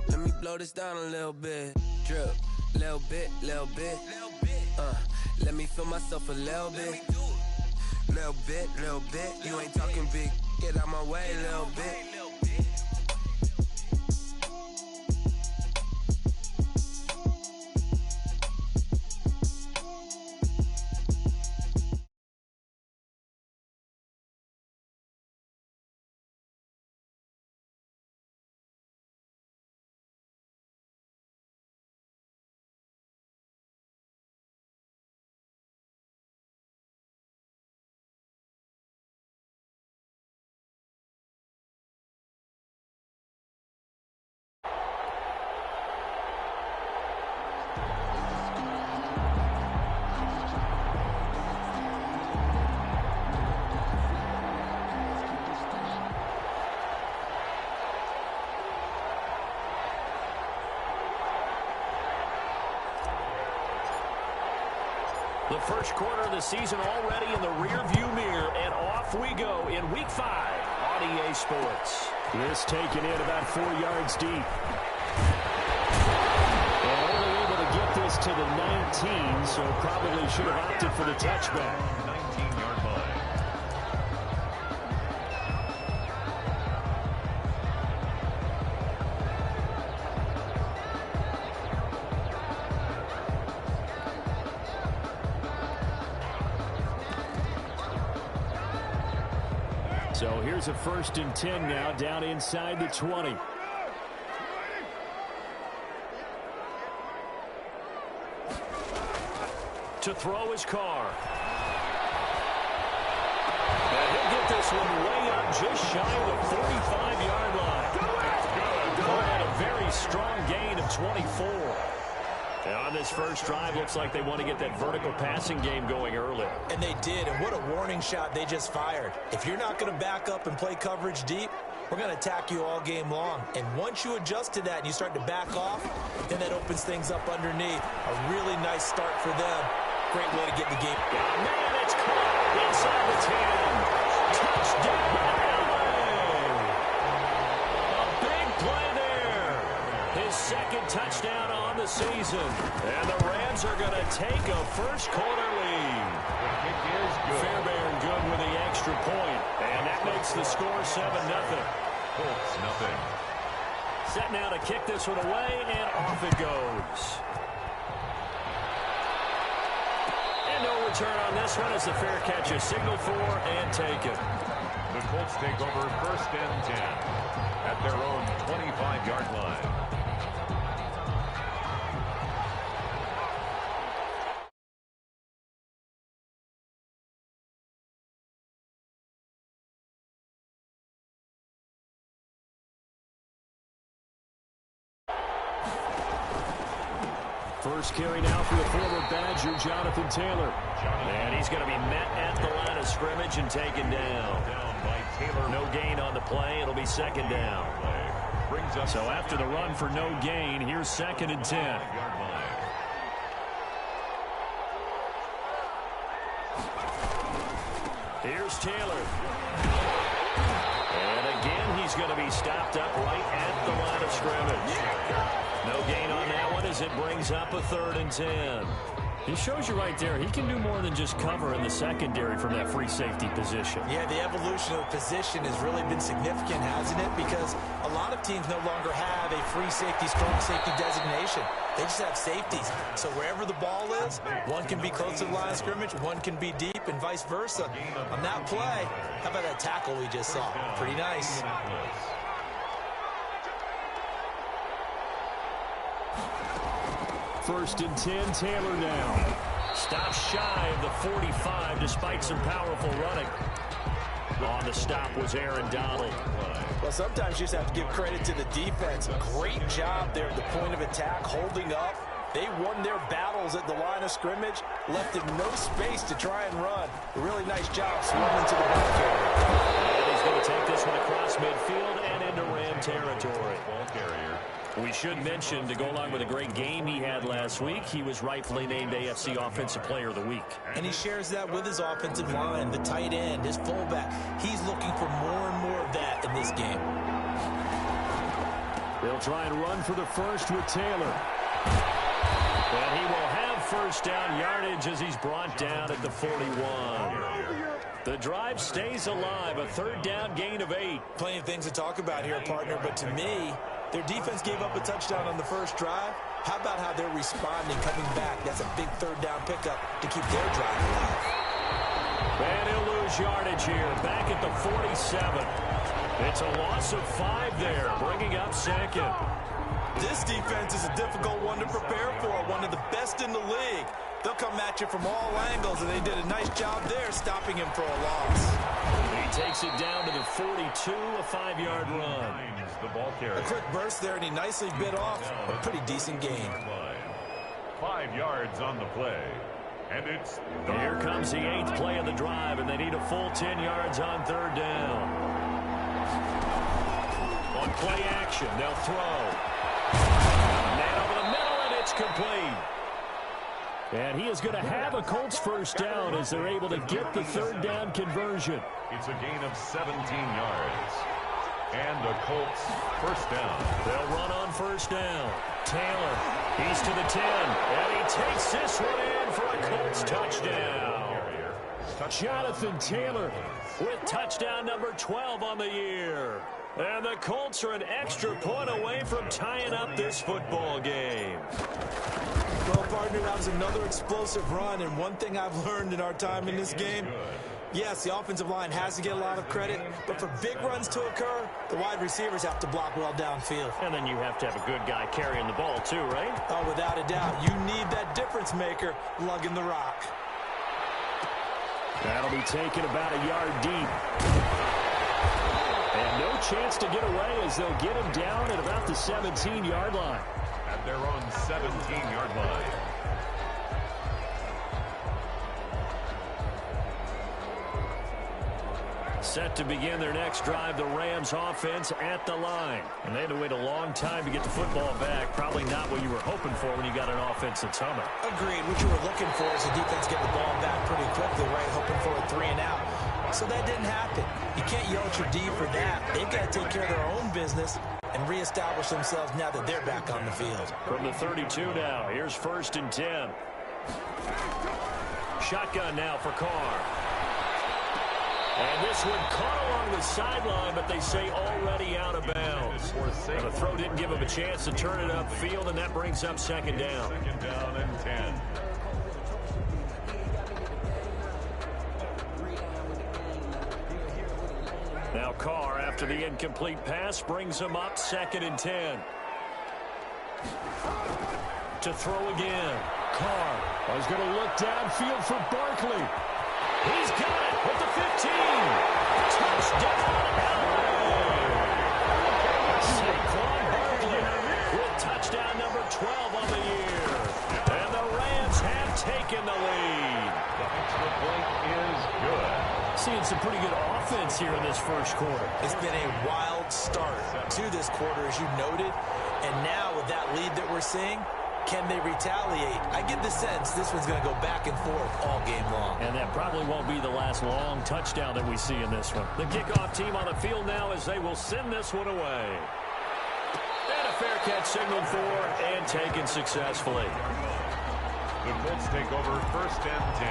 Let me blow this down a little bit. Drip, little bit, little bit. Let me feel myself a little bit. Little bit, little bit. You ain't talking big. Get out my way a little bit. The first quarter of the season already in the rearview mirror, and off we go in Week 5 on EA Sports. This taken in about 4 yards deep. And only able to get this to the 19, so probably should have opted for the touchback. 19-yard line. So here's a 1st and 10 now, down inside the 20. To throw his car. And he'll get this one way up just shy of the 45-yard line. Caught a very strong gain of 24. And on this first drive, looks like they want to get that vertical passing game going early. And they did, and what a warning shot they just fired. If you're not going to back up and play coverage deep, we're going to attack you all game long. And once you adjust to that and you start to back off, then that opens things up underneath. A really nice start for them. Great way to get in the game. Oh, man, it's caught inside the 10. Touchdown, LA! A big play there. His second touchdown on the season. And the Rams are going to take a first quarter lead. The kick is good. Fairbairn good with the extra point. And that makes the score 7-0. Colts, nothing. Set now to kick this one away, and off it goes. And no return on this one as the fair catch is signaled for and taken. The Colts take over 1st and 10 at their own 25-yard line. First carry now for the former Badger, Jonathan Taylor. And he's going to be met at the line of scrimmage and taken down. By Taylor. No gain on the play. It'll be 2nd down. Brings up So after the run for no gain, here's 2nd and 10. yard line. Here's Taylor. And again, he's going to be stopped up right at the line of scrimmage. No gain on that one as it brings up a 3rd and 10. He shows you right there, he can do more than just cover in the secondary from that free safety position. Yeah, the evolution of the position has really been significant, hasn't it? Because a lot of teams no longer have a free safety, strong safety designation. They just have safeties. So wherever the ball is, one can be close to the line of scrimmage, one can be deep, and vice versa. On that play, how about that tackle we just saw? Pretty nice. First and 10, Taylor now. Stops shy of the 45 despite some powerful running. On the stop was Aaron Donald. Well, sometimes you just have to give credit to the defense. Great job there at the point of attack, holding up. They won their battles at the line of scrimmage, left him no space to try and run. A really nice job swimming to the ball carrier. And he's going to take this one across midfield and into Ram territory. Ball carrier. We should mention, to go along with a great game he had last week, he was rightfully named AFC Offensive Player of the Week. And he shares that with his offensive line, the tight end, his fullback. He's looking for more and more of that in this game. They'll They'll try and run for the first with Taylor. And he will have first down yardage as he's brought down at the 41. The drive stays alive, a third down gain of 8. Plenty of things to talk about here, partner, but to me, their defense gave up a touchdown on the first drive. How about how they're responding, coming back? That's a big third down pickup to keep their drive alive. And he'll lose yardage here, back at the 47. It's a loss of 5 there, bringing up second. This defense is a difficult one to prepare for, one of the best in the league. They'll come at you from all angles, and they did a nice job there stopping him for a loss. He takes it down to the 42, a 5-yard run. The ball carrier. A quick burst there, and he nicely bit off a pretty decent gain. 5 yards on the play. And it's here comes the 8th play of the drive, and they need a full 10 yards on third down. On play action, they'll throw. Man over the middle, and it's complete. And he is going to have a Colts first down as they're able to get the third down conversion. It's a gain of 17 yards. And the Colts first down. They'll run on first down. Taylor, he's to the 10. And he takes this one in for a Colts touchdown. Jonathan Taylor with touchdown number 12 on the year. And the Colts are an extra point away from tying up this football game. Well, partner, that was another explosive run, and one thing I've learned in our time in this game, yes, the offensive line has to get a lot of credit, but for big runs to occur, the wide receivers have to block well downfield. And then you have to have a good guy carrying the ball too, right? Oh, without a doubt. You need that difference maker lugging the rock. That'll be taken about a yard deep. And no chance to get away as they'll get him down at about the 17-yard line. At their own 17-yard line. Set to begin their next drive, the Rams offense at the line. And they had to wait a long time to get the football back. Probably not what you were hoping for when you got an offense that's humming. Agreed. What you were looking for is the defense get the ball back pretty quickly, right? Hoping for a 3 and out. So that didn't happen. You can't yell at your D for that. They've got to take care of their own business and reestablish themselves now that they're back on the field. From the 32 now, here's 1st and 10. Shotgun now for Carr. And this one caught along the sideline, but they say already out of bounds. And the throw didn't give him a chance to turn it upfield, and that brings up 2nd down. 2nd down and 10. Now Carr, after the incomplete pass, brings him up 2nd and 10. To throw again. Carr is going to look downfield for Barkley. He's got it with the 15. Touchdown, LA. Saquon Barkley with touchdown number 12 on the year. And the Rams have taken the lead. The extra point is good. Seeing some pretty good offense here in this first quarter. It's been a wild start to this quarter, as you noted. And now with that lead that we're seeing, can they retaliate? I get the sense this one's going to go back and forth all game long. And that probably won't be the last long touchdown that we see in this one. The kickoff team on the field now as they will send this one away. And a fair catch signaled for and taken successfully. The Colts take over 1st and 10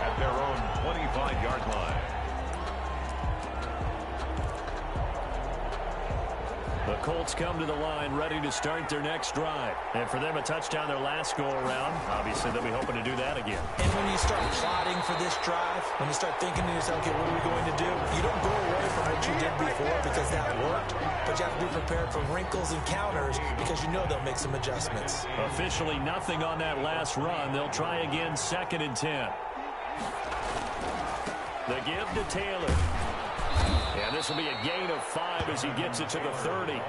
at their own 25-yard line. The Colts come to the line ready to start their next drive. And for them, a touchdown their last go-around. Obviously, they'll be hoping to do that again. And when you start plotting for this drive, when you start thinking to yourself, okay, what are we going to do? You don't go away from what you did before because that worked, but you have to be prepared for wrinkles and counters because you know they'll make some adjustments. Officially nothing on that last run. They'll try again 2nd and 10. The give to Taylor. And this will be a gain of 5 as he gets it to the 30.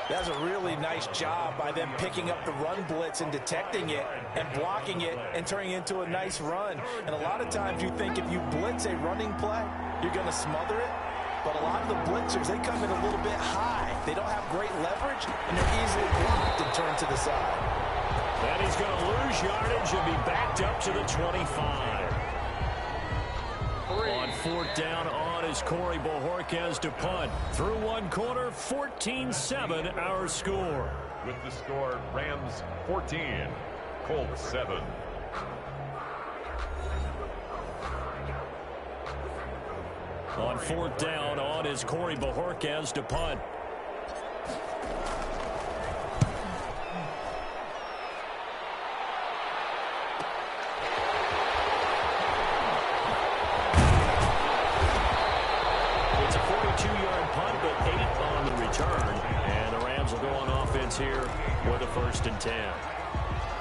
That's a really nice job by them picking up the run blitz and detecting it and blocking it and turning it into a nice run. And a lot of times you think if you blitz a running play, you're going to smother it. But a lot of the blitzers, they come in a little bit high. They don't have great leverage, and they're easily blocked and turned to the side. And he's going to lose yardage and be backed up to the 25. On fourth down on is Corey Bojorquez to punt. Through one quarter, 14-7 our score. With the score, Rams 14, Colts 7. On fourth down on is Corey Bojorquez to punt. It's a 42-yard punt, but 8 on the return. And the Rams will go on offense here with a 1st and 10.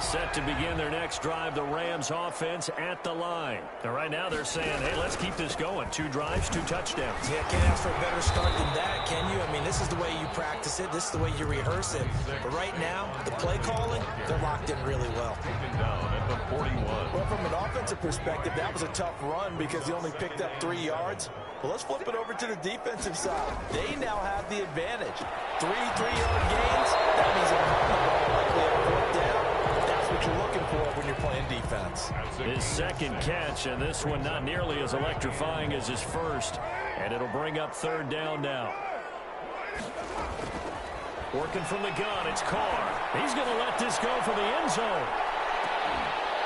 Set to begin their next drive, the Rams offense at the line. And right now they're saying, hey, let's keep this going. 2 drives, 2 touchdowns. Yeah, can't ask for a better start than that, can you? I mean, this is the way you practice it. This is the way you rehearse it. But right now, the play calling, they're locked in really well. Down at the 41. Well, from an offensive perspective, that was a tough run because he only picked up 3 yards. Well, let's flip it over to the defensive side. They now have the advantage. 3 3-yard gains. That means they're on the ball likely on 4th down. That's what you're looking for when you're playing defense. His second catch, and this one not nearly as electrifying as his first. And it'll bring up 3rd down now. Working from the gun, it's Carr. He's going to let this go for the end zone.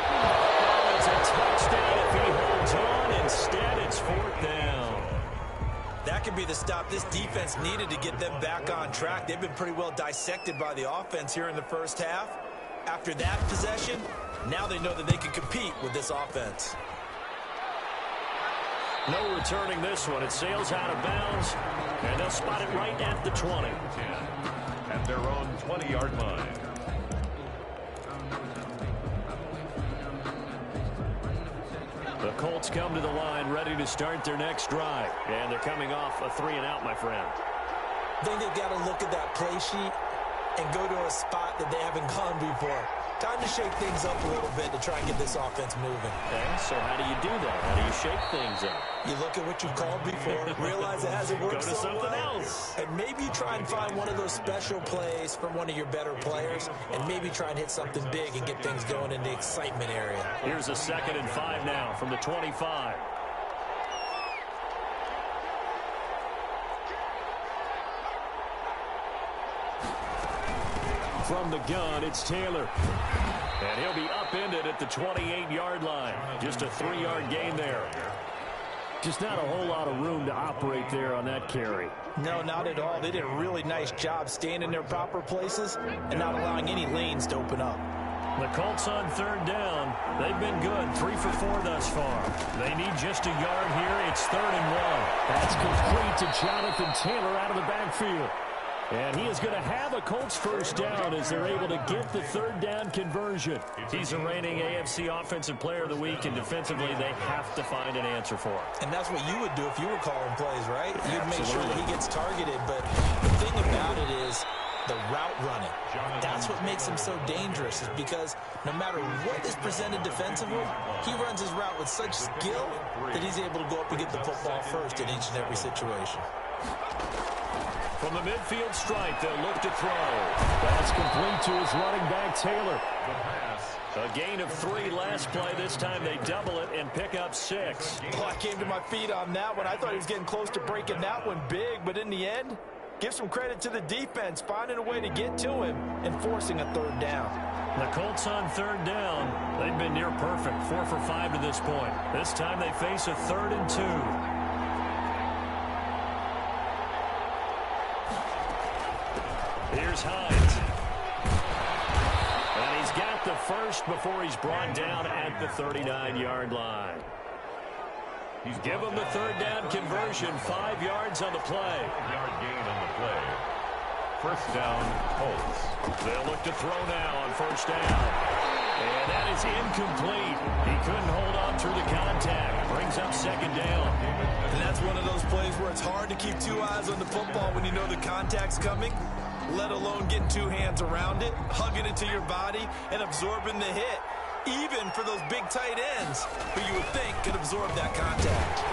Oh, it's a touchdown if he holds on. Instead, it's 4th down. That could be the stop this defense needed to get them back on track. They've been pretty well dissected by the offense here in the first half. After that possession, now they know that they can compete with this offense. No returning this one. It sails out of bounds, and they'll spot it right at the 20. At their own 20-yard line. The Colts come to the line ready to start their next drive. And they're coming off a 3-and-out, my friend. I think they've got to look at that play sheet and go to a spot that they haven't gone before. Time to shake things up a little bit to try and get this offense moving. Okay, so how do you do that? How do you shake things up? You look at what you've called before, realize it hasn't worked Go to so something well, else. and maybe try and find one of those special plays from one of your better players, and maybe try and hit something big and get things going in the excitement area. Here's a 2nd and 5 now from the 25. From the gun, it's Taylor. And he'll be upended at the 28-yard line. Just a 3-yard gain there. Just not a whole lot of room to operate there on that carry. No, not at all. They did a really nice job staying in their proper places and not allowing any lanes to open up. The Colts on 3rd down. They've been good, 3 for 4 thus far. They need just a yard here. It's 3rd and 1. That's complete to Jonathan Taylor out of the backfield. And he is going to have a Colts 1st down as they're able to get the 3rd down conversion. He's the reigning AFC Offensive Player of the Week, and defensively they have to find an answer for him. And that's what you would do if you were calling plays, right? You'd make sure that he gets targeted. But the thing about it is the route running. That's what makes him so dangerous, is because no matter what is presented defensively, he runs his route with such skill that he's able to go up and get the football first in each and every situation. From the midfield stripe, they'll look to throw. That's complete to his running back, Taylor. A gain of 3 last play. This time they double it and pick up 6. Oh, I came to my feet on that one. I thought he was getting close to breaking that one big, but in the end, give some credit to the defense, finding a way to get to him and forcing a 3rd down. The Colts on 3rd down. They've been near perfect, 4 for 5 to this point. This time they face a 3rd and 2. Here's Hines. And he's got the first before he's brought down at the 39-yard line. Give him the 3rd down conversion, 5 yards on the play. 5-yard gain on the play. 1st down, Colts. They'll look to throw now on 1st down. And that is incomplete. He couldn't hold on through the contact. Brings up 2nd down. And that's one of those plays where it's hard to keep 2 eyes on the football when you know the contact's coming, let alone getting 2 hands around it, hugging it to your body, and absorbing the hit, even for those big tight ends who you would think could absorb that contact.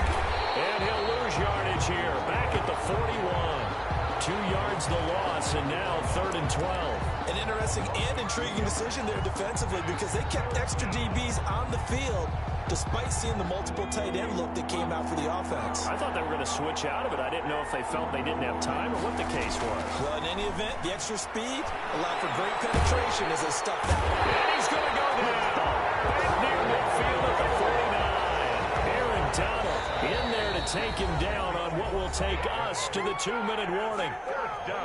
And he'll lose yardage here, back at the 41. 2 yards the loss, and now 3rd and 12. An interesting and intriguing decision there defensively, because they kept extra DBs on the field despite seeing the multiple tight end look that came out for the offense. I thought they were going to switch out of it. I didn't know if they felt they didn't have time or what the case was. Well, in any event, the extra speed allowed for great penetration as they stuffed that one. And he's going to go down. Back near midfield at the 49. Aaron Donald in there to take him down on what will take us to the 2-minute warning.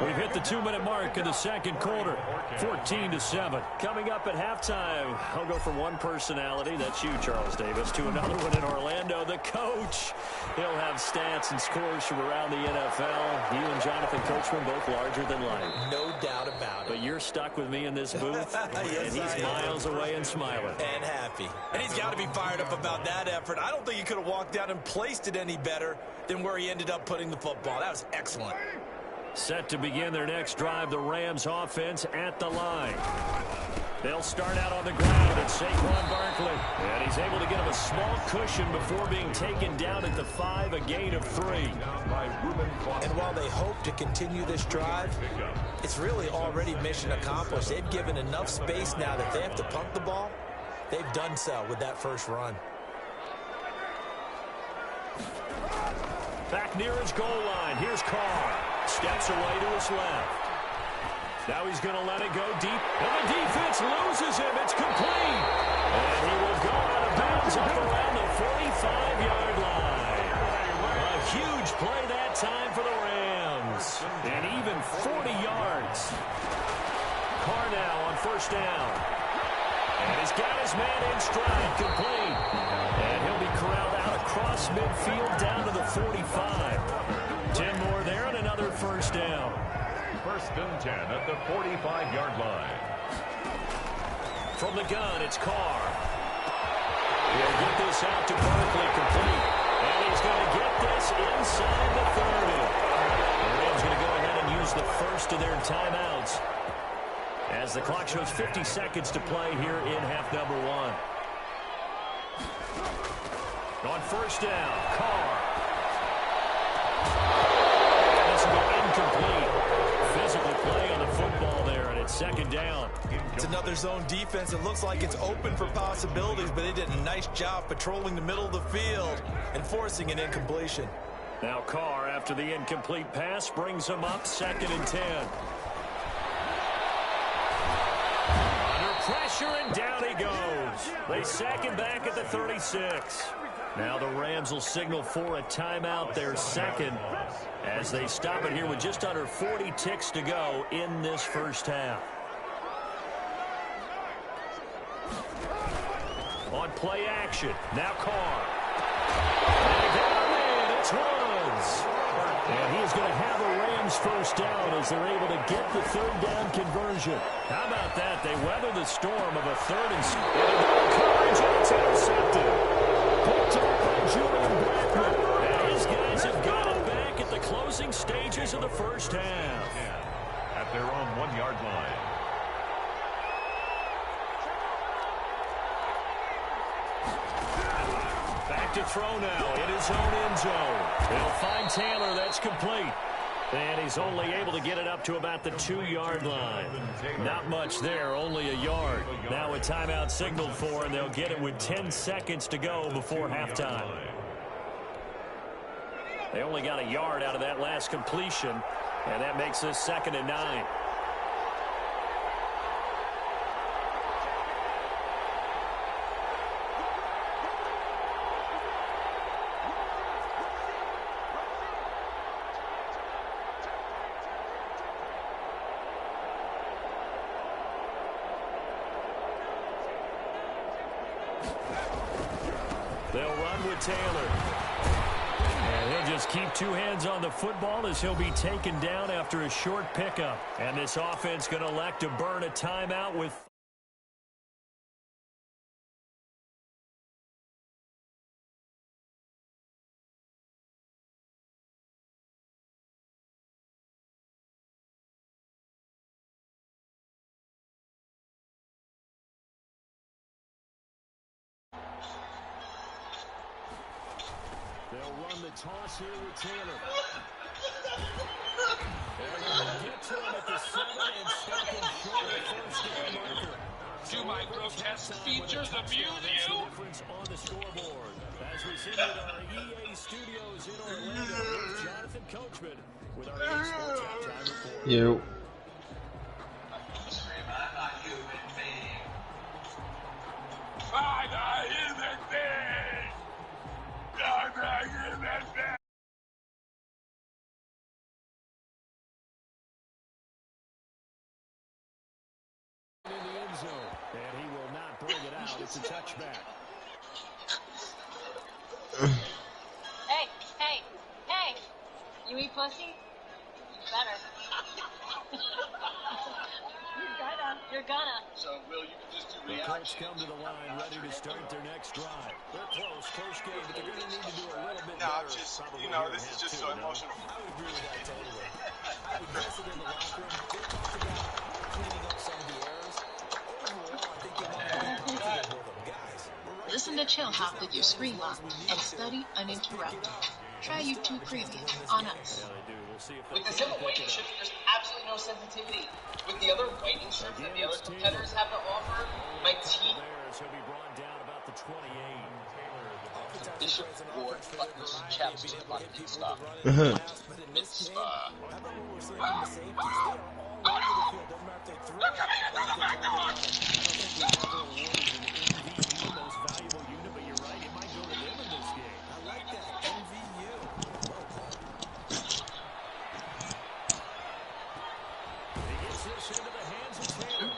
We've hit the 2-minute mark in the second quarter, 14-7. Coming up at halftime, I'll go from one personality, that's you, Charles Davis, to another one in Orlando, the coach. He'll have stats and scores from around the NFL. You and Jonathan Coachman both larger than life. No doubt about it. But you're stuck with me in this booth, yes, and he's miles away and smiling. And happy. And he's got to be fired up about that effort. I don't think he could have walked down and placed it any better than where he ended up putting the football. That was excellent. Set to begin their next drive, the Rams offense at the line. They'll start out on the ground at Saquon Barkley. And he's able to get him a small cushion before being taken down at the 5, a gain of 3. And while they hope to continue this drive, it's really already mission accomplished. They've given enough space now that they have to punt the ball. They've done so with that first run. Back near his goal line. Here's Carr. Steps away to his left. Now he's going to let it go deep. And the defense loses him. It's complete. And he will go out of bounds up around the 45-yard line. A huge play that time for the Rams. And even 40 yards. Carr now on first down. And he's got his man in stride, complete. And he'll be corralled out across midfield down to the 45. 10 more there and another first down. First and 10 at the 45-yard line. From the gun, it's Carr. He'll get this out to Barkley, complete. And he's going to get this inside the 30. The Rams going to go ahead and use the first of their timeouts as the clock shows 50 seconds to play here in half number 1. On first down, Carr. And this will go incomplete. Physical play on the football there, and it's second down. It's another zone defense. It looks like it's open for possibilities, but they did a nice job patrolling the middle of the field and forcing an incompletion. Now Carr, after the incomplete pass, brings him up second and 10. Under pressure, and down he goes. They sack him back at the 36. Now the Rams will signal for a timeout, their second, as they stop it here with just under 40 ticks to go in this first half. On play action, now Carr. And they got him in, it's Woods. And he is going to have a Rams first down as they're able to get the third down conversion. How about that? They weather the storm of a third and coverage, and it's intercepted. Picked up by Julian Blackman. And his guys have got it back at the closing stages of the first half. At their own 1-yard line. Back to throw now in his own end zone. They'll find Taylor. That's complete. And he's only able to get it up to about the 2-yard line. Not much there, only a yard. Now a timeout signaled for, and they'll get it with 10 seconds to go before halftime. They only got a yard out of that last completion, and that makes this second and 9. They'll run with Taylor. And he'll just keep two hands on the football as he'll be taken down after a short pickup. And this offense going to elect to burn a timeout with... They'll run the toss here with Taylor. And they'll get to him at the 7 and stop him short of the first down marker. test features amuse you? On the scoreboard. As we sit at our EA studios in Orlando, here's Jonathan Coachman with our EA Sports Halftime Report. Yo. I'm a human being! I'm a human being! In the end zone, and he will not bring it out. It's a touchback. Hey! You eat pussy? You better. You're gonna. So, Will, you can just do The Colts reaction. come to the line, ready to start their next drive. They're close game, but they're going to need to do a little bit No, better. just, probably you know, here in this is half just two, so no? emotional. I would agree with that totally. I would guess it in the locker room. They talked about cleaning up some of the errors. Overall, I think they want to be comfortable with them. Guys, Listen to Chill Hop with your screen locked and study uninterrupted. Try YouTube Premium on us. Yeah, they do. We'll see if they With the can simple pick weighting it shift, up. there's absolutely no sensitivity. With the other weighting shifts that the other competitors have to offer, my teeth. He'll be brought down about the 28. Bishop Ward buttons chaps to the button and stuff. Mitzvah. They're coming in from the background! Most valuable unit, but you're right, it might go to them in this game. I like that. MVU. He gets this into the hands of Taylor.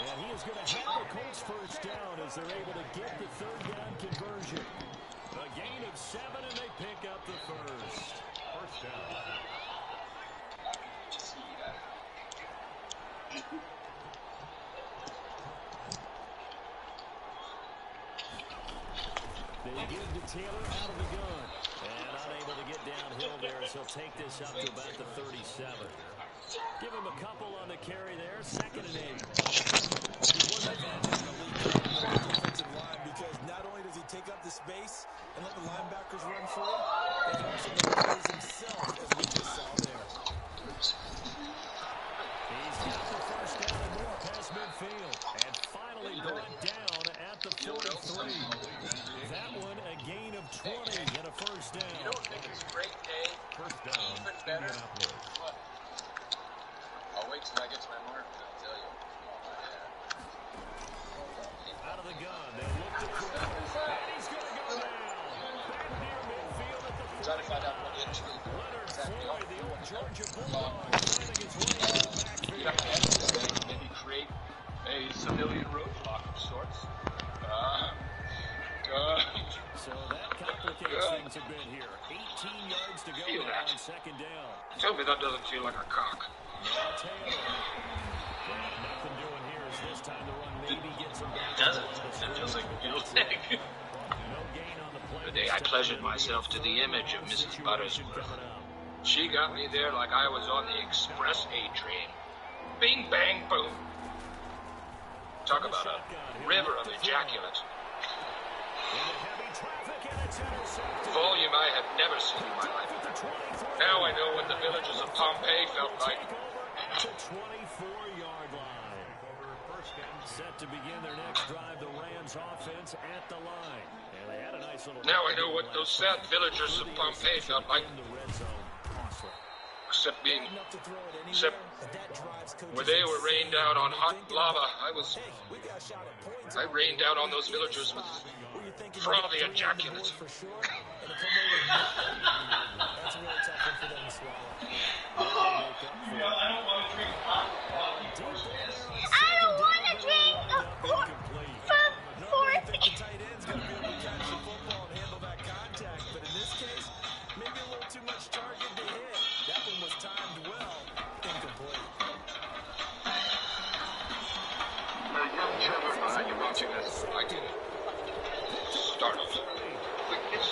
And he is going to have the Colts first down as they're able to get the third down conversion. A gain of 7, and they pick up the first. First down. They give to Taylor out of the gun. And unable to get downhill there, so he'll take this up to about the 37. Give him a couple on the carry there. 2nd and 8. He's one of the defensive line because not only does he take up the space and let the linebackers run free, but he also plays himself, as we just saw there. He's got the first down and more past midfield. And finally brought down at the 43. That one a gain of 20 and a first down. You don't think it's great day? First down. Even better? What? I'll wait till I get to my mark and I'll tell you. Out of the gun. They look to throw. And he's going to go down. Back near midfield at the 40. Try to find out what industry. Leonard Floyd, the old Georgia Bulldog, finding his way into the You have to backfield. edit this thing, maybe create a civilian roadblock of sorts. So that complicates things a bit here. 18 yards to go Feel now that. on 2nd down. Tell me that doesn't feel like a cock. Now Taylor. Nothing doing here as this time the run maybe gets him back. Doesn't. It feels like a guilt thing. No gain on the play. The day I pleasured myself to the image of Mrs. Buttersworth. She got me there like I was on the Express A train. Bing, bang, boom. Talk about a river of ejaculate. Volume I had never seen in my life. Now I know what the villagers of Pompeii felt like. To 24-yard line. Set to begin their next drive, the Rams offense at the line. And they had a nice little... Now I know what those sad villagers of Pompeii felt like. In the red zone. Except where they were rained out on hot lava, I rained out on those villagers with frothy ejaculate. I don't want to drink hot water. I don't want to drink from 40. Tight end's going to be able to catch the football and handle that contact, but in this case, maybe a little too much target to hit. That one was timed well, incomplete. Young Trevor and I, you're watching this. I can start off like this.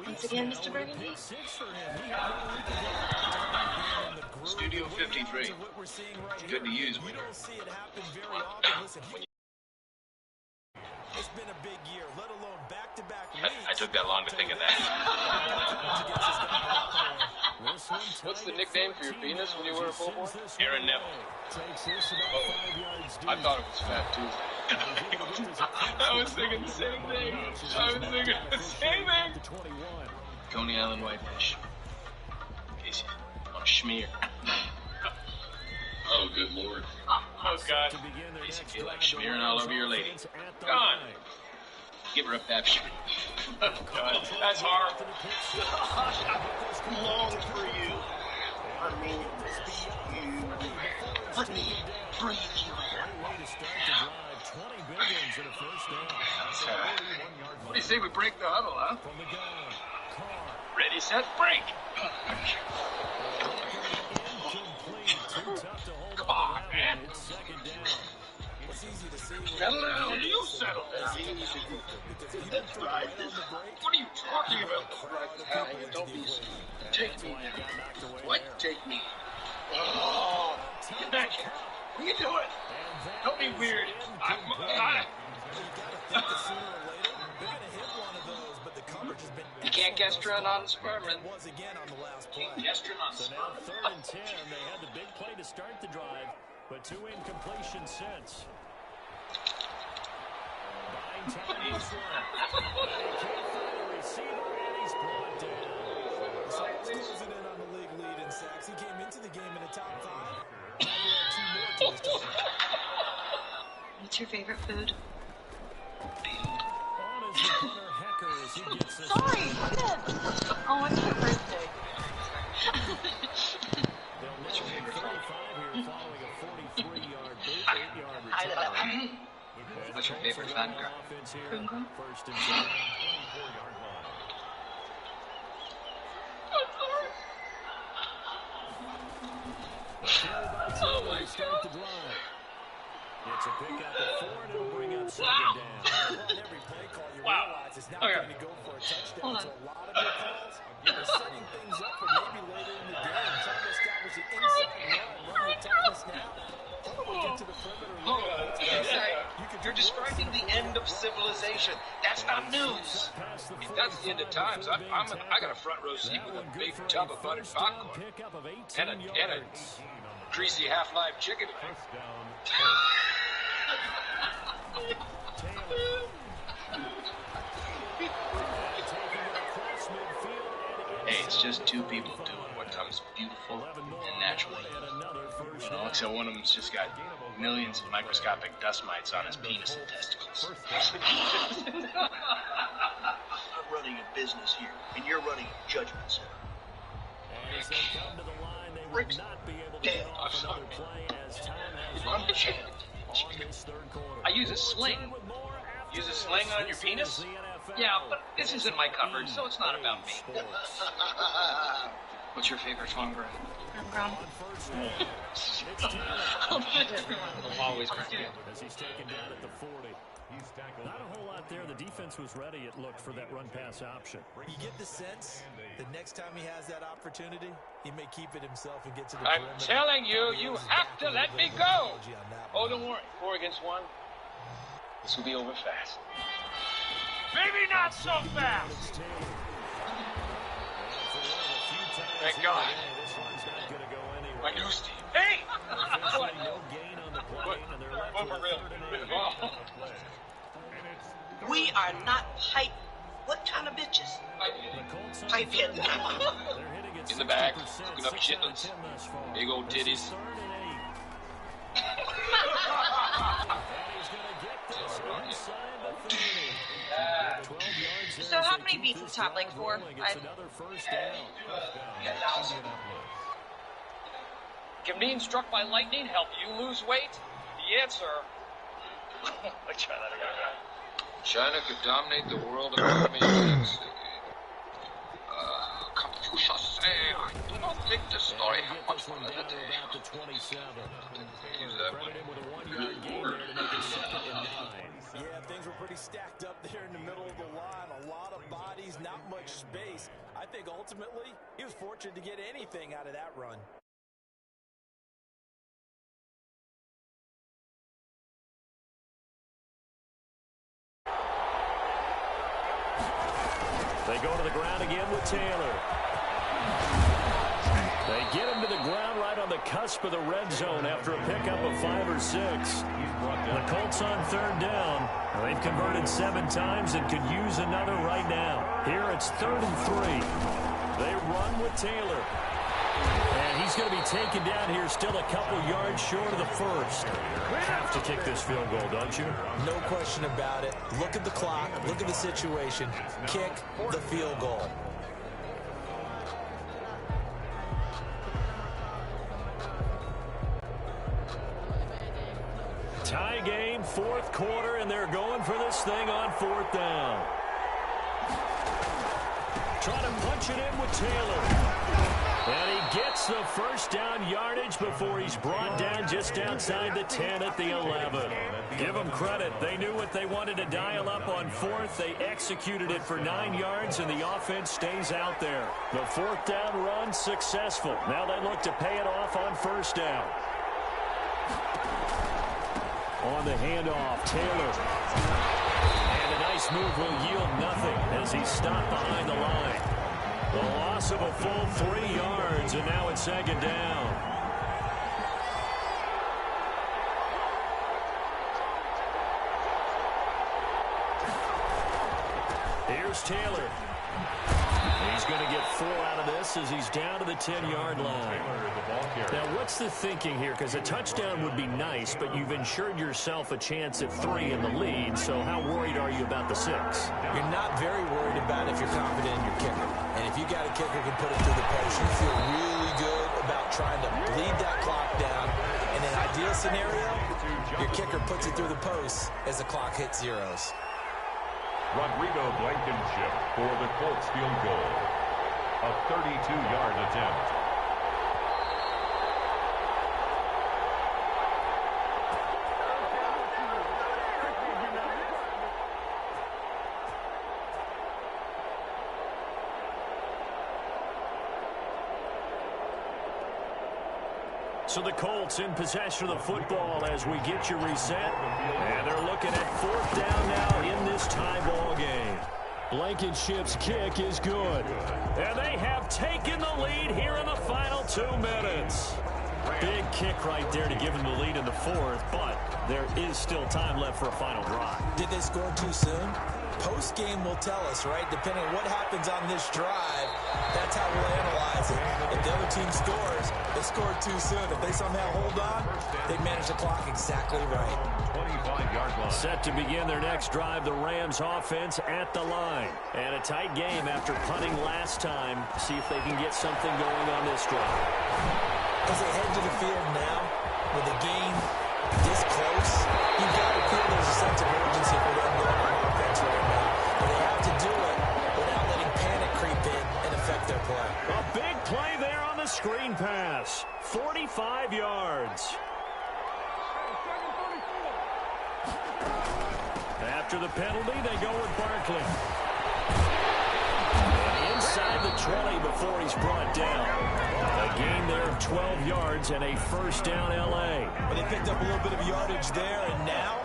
Once again, Mr. Burgundy. Studio 53. Good to use when Don't see it happen very often. Listen, it's been a big year, let alone back-to-back weeks. took that long to think of that. What's the nickname for your penis when you were a full boy? Aaron Neville. I thought it was fat, too. I was thinking the same thing. Coney Island whitefish. In case you want to schmear. Oh, good lord. Oh, God. Basically like schmearing all over your lady. Gone. Give her a pap shot. Oh, God. That's hard. Long for you. I mean, you. Let me breathe you in. What do you say we break the huddle, huh? Ready, set, break. Come on, man. Settle down. You settle down. Let's ride this. What are you talking about? Don't be stupid. Take me now. What? Take me. Oh, Get back here. What are you doing? Don't be weird. I'm you can't Gestron on Sperman. Gestron on So now 3rd and 10. They had the big play to start the drive, but 2 incompletions since. Buying time this one. He can't find a receiver, and he's brought down. So he's closing in on the league lead in sacks. He came into the game in the top 5. Now you add 2 more to his team. What's your favorite food? On is the punter, Hecker, as he gets this. Sorry, oh, it's my birthday. What's your favorite 35 here following a 43-yard boot, 8-yard return. What's your favorite fun girl? Pringle? 1st and 10. Oh, my God. It's a pick up at 4, and it'll bring up 2nd down. On every play call, you realize it's not going to go for a touchdown. So a lot of your calls, you're setting things up for maybe later in the game, trying to establish the inside run the toughness now. Probably get to the perimeter. You're describing the end of civilization. That's not news. If that's the end of times, I got a front row seat with a big tub of buttered popcorn and a greasy half-live chicken. Hey, it's just 2 people doing what comes beautiful and naturally. You know, except one of them's just got millions of microscopic dust mites on his penis and testicles. I'm running a business here, and you're running a judgment center. As they come to the line, they will Rick's not be able to dead. get off another play as time has I'm run chicken. on this 3rd quarter. I use a sling. Use a sling on your penis? Yeah, but this isn't my coverage, so it's not about me. What's your favorite song, Brian? I'm grown. I'll put everyone. Always correct. As he's taken down at the 40. Not a whole lot there. The defense was ready, it looked, for that run-pass option. You get the sense that next time he has that opportunity, he may keep it himself and get to the I'm perimeter. telling you, you have to let me go. Oh, don't worry. 4 against 1. This will be over fast. Maybe not so fast. Thank God. My news team. Hey! What? What for real? We are not pipe. What kind of bitches? Pipe hitting. In the bag, cooking up chitlins. Big old titties. So how many beats is Top Link for? Can being struck by lightning help you lose weight? The answer. China could dominate the world economy. Confucius say, I do not think this story has much validity. Use that one. Good word. Yeah, things were pretty stacked up there in the middle of the line. A lot of bodies, not much space. I think ultimately he was fortunate to get anything out of that run. They go to the ground again with Taylor. They get him to the ground right on the cusp of the red zone after a pickup of 5 or 6. The Colts on third down. They've converted 7 times and could use another right now. Here it's 3rd and 3. They run with Taylor. And he's going to be taken down here still a couple yards short of the first. Have to kick this field goal, don't you? No question about it. Look at the clock. Look at the situation. Kick the field goal. Tie game, 4th quarter, and they're going for this thing on 4th down. Trying to punch it in with Taylor. And he gets the first down yardage before he's brought down just outside the 10 at the 11. Give them credit. They knew what they wanted to dial up on 4th. They executed it for 9 yards, and the offense stays out there. The 4th down run successful. Now they look to pay it off on 1st down. On the handoff, Taylor. And a nice move will yield nothing as he's stopped behind the line. The loss of a full 3 yards, and now it's 2nd down. Here's Taylor. He's going to get 4 out of this as he's down to the 10-yard line. Now, what's the thinking here? Because a touchdown would be nice, but you've ensured yourself a chance at 3 in the lead, so how worried are you about the 6? You're not very worried about it if you're confident in your kicker. And if you got a kicker who can put it through the post, you feel really good about trying to bleed that clock down. In an ideal scenario, your kicker puts it through the post as the clock hits zeros. Rodrigo Blankenship for the Colts field goal. A 32-yard attempt. So the Colts in possession of the football as we get you reset. And they're looking at 4th down now in this tie ball game. Blankenship's kick is good. And they have taken the lead here in the final 2 minutes. Big kick right there to give them the lead in the 4th, but there is still time left for a final drive. Did they score too soon? Post-game will tell us, right? Depending on what happens on this drive, that's how we'll analyze it. If the other team scores, they scored too soon. If they somehow hold on, they manage the clock exactly right. 25-yard line. Set to begin their next drive, the Rams offense at the line. And a tight game after punting last time. See if they can get something going on this drive. As they head to the field now, with the game this close, you've got to feel there's a sense of urgency for them going on offense right now. And they have to do it without letting panic creep in and affect their play. A big play there on the screen pass. 45 yards. After the penalty, they go with Barkley. And inside the 20 before he's brought down. A gain there of 12 yards and a 1st down L.A. But they picked up a little bit of yardage there, and now,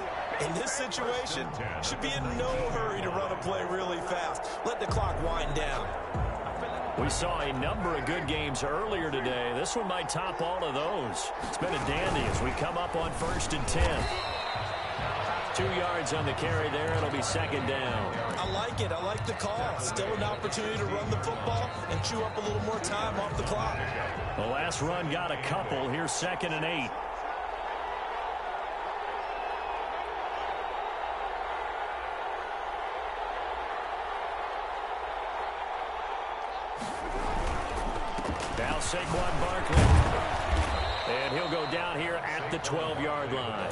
in this situation, should be in no hurry to run a play really fast. Let the clock wind down. We saw a number of good games earlier today. This one might top all of those. It's been a dandy as we come up on 1st and 10. 2 yards on the carry there. It'll be 2nd down. I like it. I like the call. Still an opportunity to run the football and chew up a little more time off the clock. The last run got a couple. Here's 2nd and 8. Now Saquon Barkley. And he'll go down here at the 12-yard line.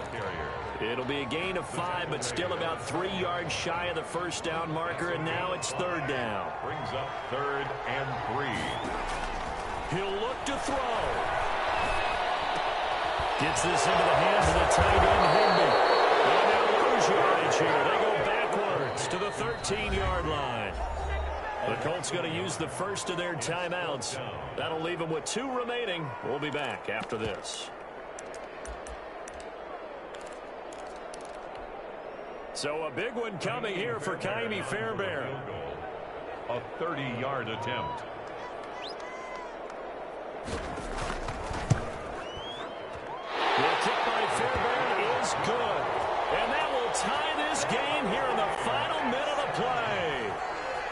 It'll be a gain of 5, but still about 3 yards shy of the 1st down marker, and now it's 3rd down. Brings up 3rd and 3. He'll look to throw. Gets this into the hands of the tight end, Higby. And they'll lose yardage here. They go backwards to the 13-yard line. The Colts going to use the first of their timeouts. That'll leave them with 2 remaining. We'll be back after this. So a big one coming here for Kaimi Fairbairn. A 30-yard attempt. The kick by Fairbairn is good. And that will tie this game here in the final minute of play.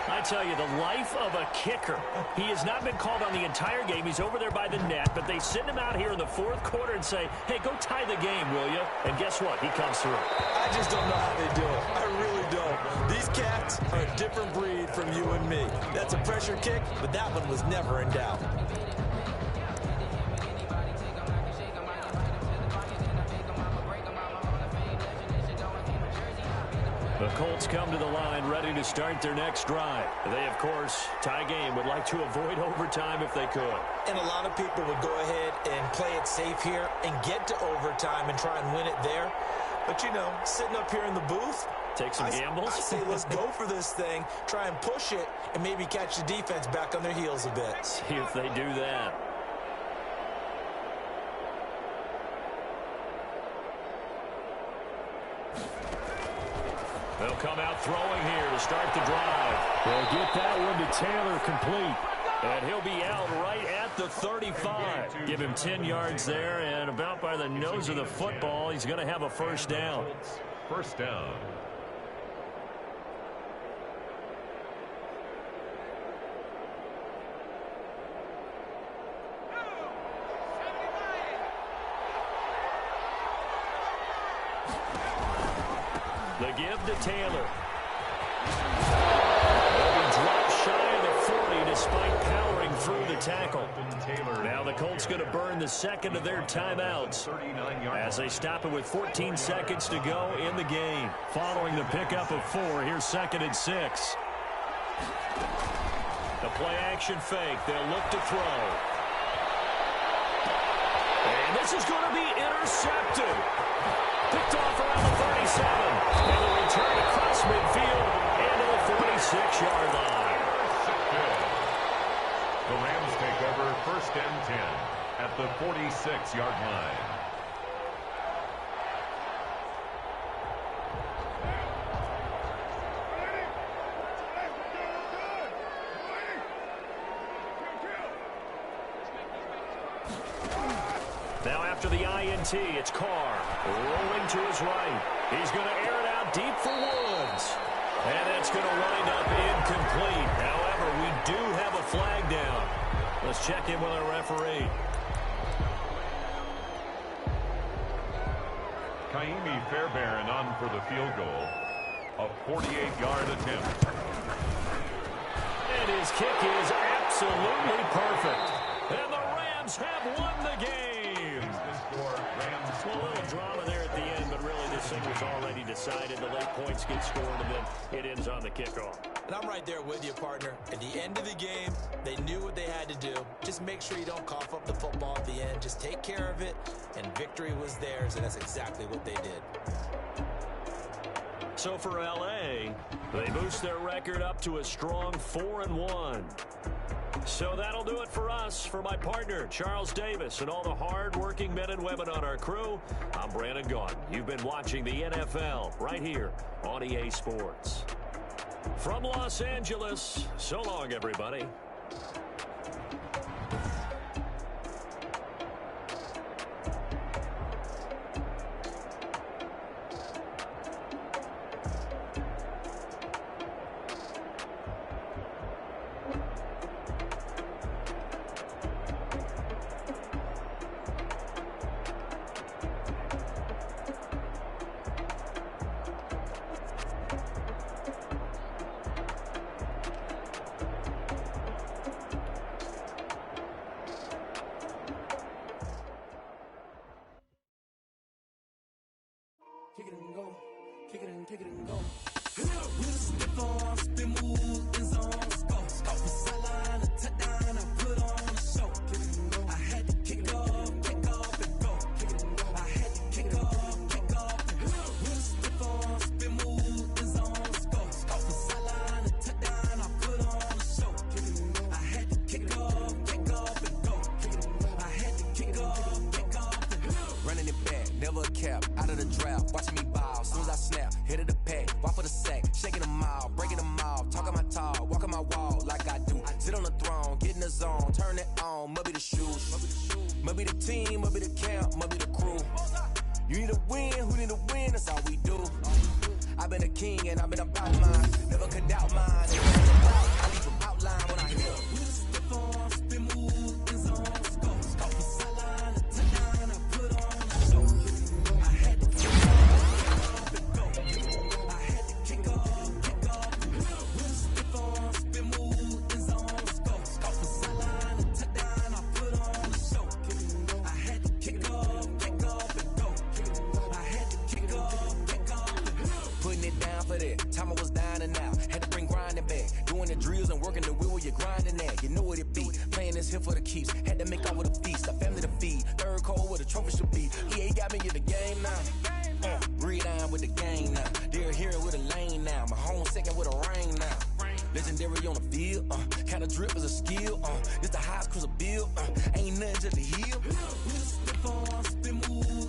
I tell you, the life of a kicker. He has not been called on the entire game. He's over there by the net, but they send him out here in the fourth quarter and say, hey, go tie the game, will you? And guess what? He comes through. I just don't know how they do it. I really don't. These cats are a different breed from you and me. That's a pressure kick, but that one was never in doubt. The Colts come to the line ready to start their next drive. They, of course, tie game, would like to avoid overtime if they could. And a lot of people would go ahead and play it safe here and get to overtime and try and win it there. But, you know, sitting up here in the booth, take some gambles. I say let's go for this thing, try and push it, and maybe catch the defense back on their heels a bit. See if they do that. They'll come out throwing here to start the drive. They'll get that one to Taylor complete. And he'll be out right at the 35. Give him 10 yards there, and about by the nose of the football, he's going to have a first down. First down. The give to Taylor. They'll be dropped shy of the 40 despite powering through the tackle. Now the Colts going to burn the second of their timeouts as they stop it with 14 seconds to go in the game. Following the pickup of 4, here's 2nd and 6. The play action fake. They'll look to throw. And this is going to be intercepted. Picked off around the 37. And a return across midfield into the 46-yard line. The Rams take over 1st and 10 at the 46-yard line. Now after the INT, it's Carr rolling to his right. He's going to air it out deep for Woods. And that's going to wind up incomplete. However, we do have a flag down. Let's check in with our referee. Kaimi Fairbairn on for the field goal. A 48-yard attempt. And his kick is absolutely perfect. And the Rams have won the game. Well, a little drama there at the end, but really this thing was already decided. The late points get scored, and then it ends on the kickoff. And I'm right there with you, partner. At the end of the game, they knew what they had to do. Just make sure you don't cough up the football at the end. Just take care of it, and victory was theirs, and that's exactly what they did. So for L.A., they boost their record up to a strong 4-1. So that'll do it for us. For my partner, Charles Davis, and all the hard-working men and women on our crew, I'm Brandon Gaudin. You've been watching the NFL right here on EA Sports. From Los Angeles, so long, everybody. Kick it and go. Kick it and go. With a stiff arm, spin move, in zone, go. Off the sideline, a touchdown, I put on a show. Kick it and go. I had to kick off and go. Kick it and go. I had to kick off and go. With a stiff arm, spin move, in zone, go. Off the sideline, a touchdown, I put on a show. Kick it and go. I had to kick off and go. Kick it and go. I had to kick off and go. Running it back, never a cap, out of the draft, watching me bow, soon as I snap, hit of the pack, walk for the sack, shaking them out, breaking them out, talking my talk, walking my wall. talk like I do. Sit on the throne, get in the zone, turn it on. Maybe the shoes, maybe the team, maybe the camp, maybe the crew. You need a win, who need a win? That's all we do. I've been a king and I've been about mine. Never could doubt mine. I leave an outline when I hear. Step on, spin, move, in zone, go. Scope the sideline, the touchdown, I put on the show. I had to kick off and go. I had to kick off. Step on, spin, move, in zone, go. Scope the sideline, the touchdown, I put on the show. I had to kick off and go. I had to kick off. Putting it down for that. Time I was down and out. Had to bring grinding back. Doing the drills and working the wheel where you're grinding at. You know what it be. Playing this here for the keeps. Had to make out with a feast. A family to feed. Third cold where the trophy should be. EA got me in the game now. Read on with the game now. They're here with a lane now. My home second with a rain now. Legendary on the field. Kind of drip is a skill. It's the highest cruiser bill. Ain't nothing just a heel. Step on, spin, move.